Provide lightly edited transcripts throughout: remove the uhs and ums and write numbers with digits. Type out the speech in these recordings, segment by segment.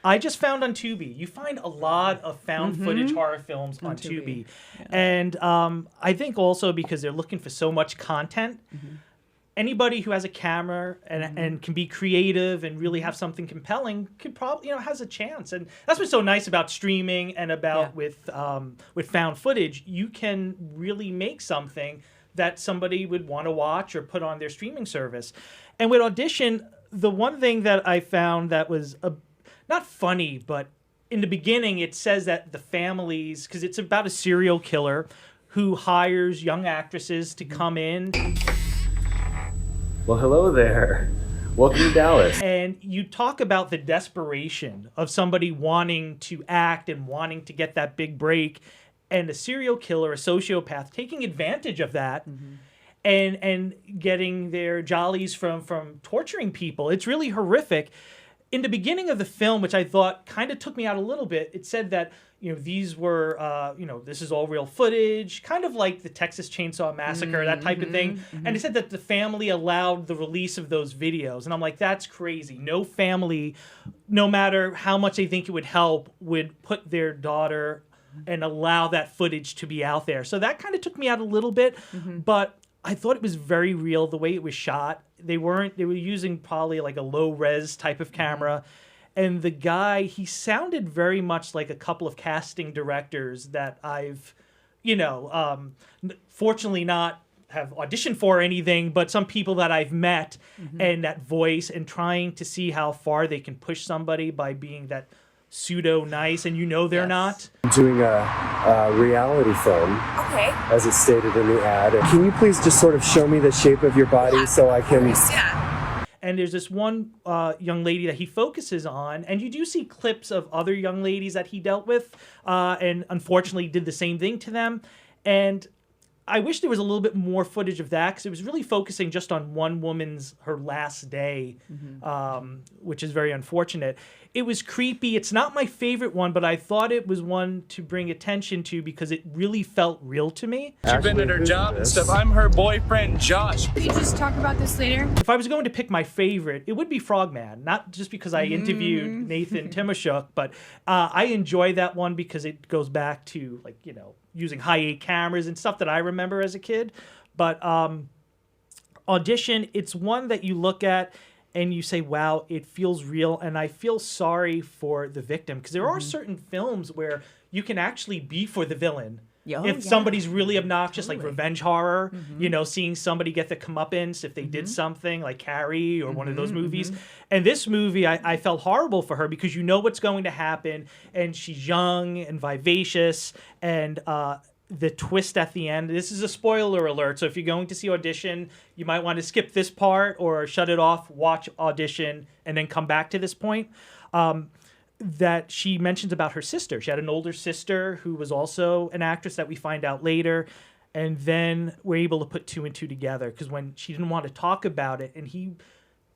I just found on Tubi. You find a lot of found footage horror films on Tubi. Yeah. And I think also because they're looking for so much content, anybody who has a camera and can be creative and really have something compelling could probably, has a chance. And that's what's so nice about streaming and about with found footage. You can really make something that somebody would want to watch or put on their streaming service. And with Audition, the one thing that I found that was not funny, but in the beginning it says that the families, because it's about a serial killer who hires young actresses to come in. Well, hello there. Welcome to Dallas. And you talk about the desperation of somebody wanting to act and wanting to get that big break, and a serial killer, a sociopath, taking advantage of that and getting their jollies from torturing people. It's really horrific. In the beginning of the film, which I thought kind of took me out a little bit, it said that these were this is all real footage, kind of like the Texas Chainsaw Massacre, that type of thing. And it said that the family allowed the release of those videos, and I'm like, that's crazy. No family, no matter how much they think it would help, would put their daughter and allow that footage to be out there. So that kind of took me out a little bit, but I thought it was very real the way it was shot. They were using probably like a low res type of camera. And the guy, he sounded very much like a couple of casting directors that I've, fortunately not have auditioned for or anything, but some people that I've met and that voice, and trying to see how far they can push somebody by being that pseudo nice, and they're not. I'm doing a reality film, as it's stated in the ad. Can you please just sort of show me the shape of your body so I can... And there's this one young lady that he focuses on, and you do see clips of other young ladies that he dealt with, and unfortunately did the same thing to them. And I wish there was a little bit more footage of that, because it was really focusing just on one woman's, her last day, which is very unfortunate. It was creepy. It's not my favorite one, but I thought it was one to bring attention to because it really felt real to me. She's been at her job and stuff. I'm her boyfriend, Josh. Can we just talk about this later? If I was going to pick my favorite, it would be Frogman. Not just because I interviewed Nathan Timoshuk, but I enjoy that one because it goes back to, using high-8 cameras and stuff that I remember as a kid. But Audition, it's one that you look at and you say, wow, it feels real. And I feel sorry for the victim, because there are certain films where you can actually be for the villain. If somebody's really obnoxious, like revenge horror, seeing somebody get the comeuppance if they did something like Carrie or one of those movies. And this movie, I felt horrible for her, because you know what's going to happen, and she's young and vivacious, and the twist at the end. This is a spoiler alert, so if you're going to see Audition, you might want to skip this part or shut it off, watch Audition, and then come back to this point. That she mentions about her sister. She had an older sister who was also an actress that we find out later. And then we're able to put two and two together, because when she didn't want to talk about it, and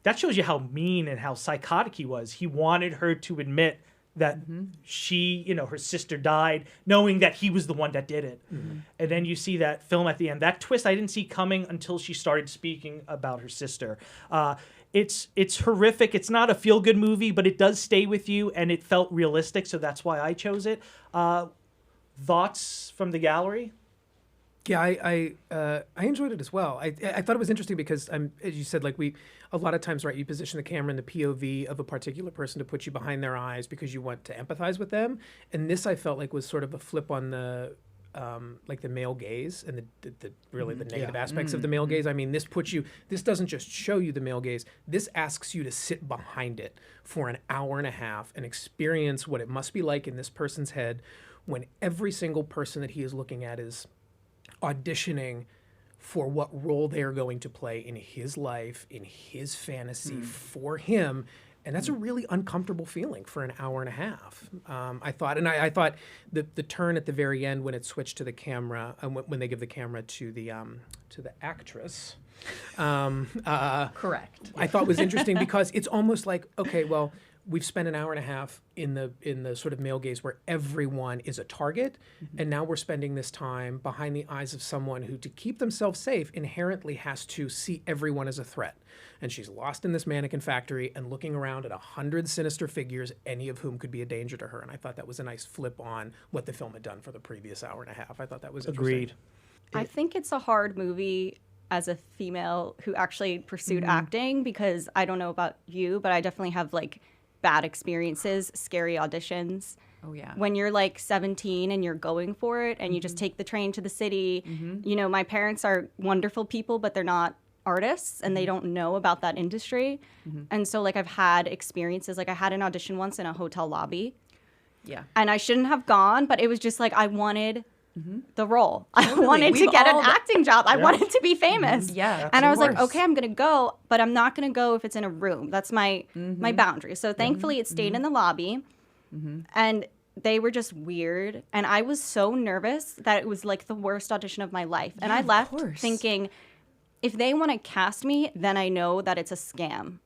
that shows you how mean and how psychotic he was. He wanted her to admit that she, her sister died, knowing that he was the one that did it. And then you see that film at the end. That twist I didn't see coming until she started speaking about her sister. It's horrific. It's not a feel-good movie, but it does stay with you, and it felt realistic, so that's why I chose it. Thoughts from the gallery? Yeah, I enjoyed it as well. I thought it was interesting because, as you said, a lot of times, right, you position the camera in the POV of a particular person to put you behind their eyes because you want to empathize with them. And this, I felt like, was sort of a flip on the the male gaze and the negative aspects of the male gaze. I mean, this doesn't just show you the male gaze. This asks you to sit behind it for an hour and a half and experience what it must be like in this person's head when every single person that he is looking at is auditioning for what role they're going to play in his life, in his fantasy, for him. And that's a really uncomfortable feeling for an hour and a half. I thought the turn at the very end when it switched to the camera, and when they give the camera to the actress, Correct. I thought was interesting because it's almost like, okay, well, we've spent an hour and a half in the sort of male gaze where everyone is a target, and now we're spending this time behind the eyes of someone who, to keep themselves safe, inherently has to see everyone as a threat. And she's lost in this mannequin factory and looking around at 100 sinister figures, any of whom could be a danger to her. And I thought that was a nice flip on what the film had done for the previous hour and a half. I thought that was interesting. Agreed. I think it's a hard movie as a female who actually pursued acting, because I don't know about you, but I definitely have like bad experiences, scary auditions. Oh, yeah. When you're like 17 and you're going for it and you just take the train to the city, you know, my parents are wonderful people, but they're not artists and they don't know about that industry. And so like I've had experiences, like I had an audition once in a hotel lobby. Yeah. And I shouldn't have gone, but it was just like I wanted the role. Totally. I wanted to We've get an all- acting job. I wanted to be famous. Yeah. And I was like, course. okay, I'm going to go, but I'm not going to go if it's in a room. That's my my boundary. So thankfully it stayed in the lobby. And they were just weird. And I was so nervous that it was like the worst audition of my life. And I left thinking, if they want to cast me, then I know that it's a scam.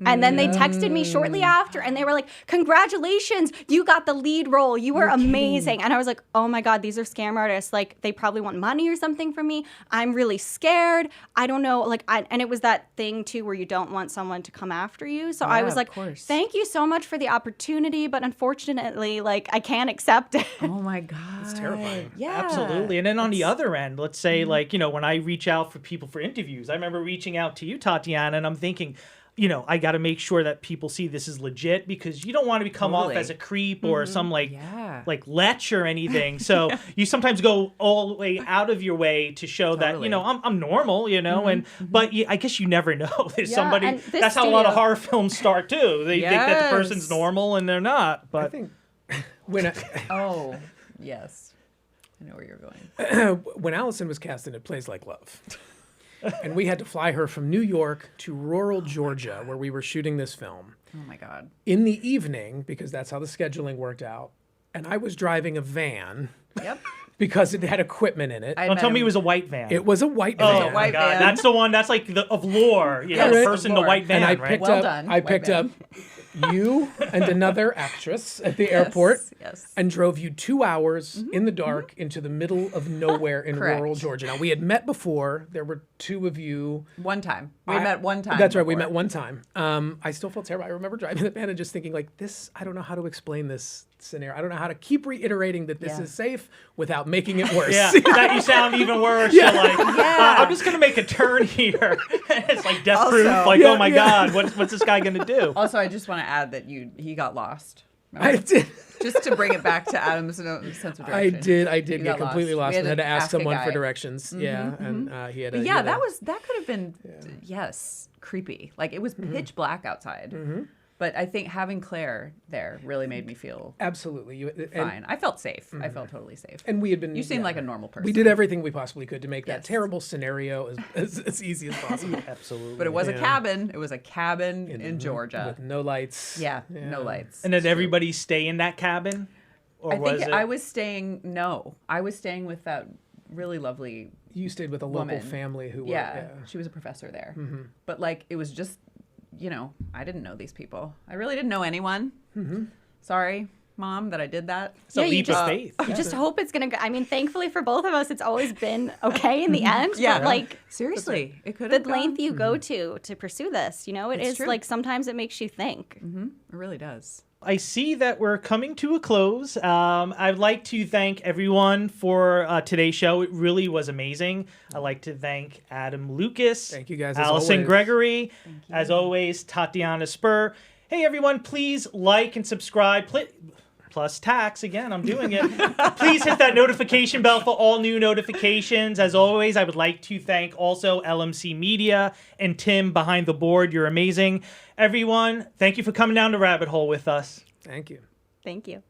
And then they texted me shortly after and they were like, congratulations, you got the lead role. You were amazing. And I was like, oh my God, these are scam artists. Like they probably want money or something from me. I'm really scared. I don't know. Like, and it was that thing too, where you don't want someone to come after you. So I was like, thank you so much for the opportunity. But unfortunately, like I can't accept it. Oh my God. It's terrifying. Yeah. Absolutely. And then on the other end, let's say like, you know, when I reach out for people for interviews, I remember reaching out to you, Tatiana, and I'm thinking, you know, I got to make sure that people see this is legit, because you don't want to come off as a creep or some like lech or anything. So you sometimes go all the way out of your way to show that, you know, I'm normal, you know, but I guess you never know. There's somebody, that's how a lot of horror films start too. They think that the person's normal and they're not. But I think when Oh, yes. I know where you're going. when Alison was cast in It Plays Like Love, and we had to fly her from New York to rural Georgia, where we were shooting this film. Oh my God. In the evening, because that's how the scheduling worked out, and I was driving a van. Yep. Because it had equipment in it. don't tell me it was a white van. It was a white Oh van. my God, that's the one. That's like of lore. You know, Yes, the person in the white van, And I right? picked Well up, done, I white picked van. up you and another actress at the airport, Yes. and drove you 2 hours in the dark into the middle of nowhere in Correct. rural Georgia. Now, we had met before. There were two of you. One time. We met one time. That's right. We before. met one time. I still felt terrible. I remember driving the van and just thinking, like, this, I don't know how to explain this scenario. I don't know how to keep reiterating that this is safe without making it worse. Yeah, that you sound even worse. You're like, I'm just gonna make a turn here. It's like death proof. Like, oh my God, what's this guy gonna do? Also, I just want to add that he got lost. I did. Just to bring it back to Adam's sense of direction. I did You get got completely lost. lost We and had had to to ask ask a someone for guy. directions. Yeah, and he had a. But he yeah, had a- that could have been creepy. Like it was pitch black outside. But I think having Claire there really made me feel absolutely fine. I felt safe. I felt totally safe. And we had been. You seemed like a normal person. We did everything we possibly could to make that Yes. terrible scenario as easy as possible. Absolutely. But it was a cabin. It was a cabin in Georgia. With no lights. Yeah, no lights. And did everybody stay in that cabin? Or I think was it? I was staying. No, I was staying with that really lovely. You stayed with a local Woman. family who Yeah, she was a professor there. But like, it was just, you know, I didn't know these people. I really didn't know anyone. Sorry, Mom, that I did that. It's a you leap just, of faith. You just hope it's going to go. I mean, thankfully for both of us, it's always been okay in the end. Yeah. But like Seriously, it could the have length you go to pursue this, you know, it It's is true. like sometimes it makes you think. It really does. I see that we're coming to a close. I'd like to thank everyone for today's show. It really was amazing. I'd like to thank Adam Lucas. Thank you guys, as Alison always. Gregory. As always, Tatiana Szpur. Hey, everyone, please like and subscribe. Plus tax, again, I'm doing it. Please hit that notification bell for all new notifications. As always, I would like to thank also LMC Media and Tim behind the board. You're amazing. Everyone, thank you for coming down the rabbit hole with us. Thank you. Thank you.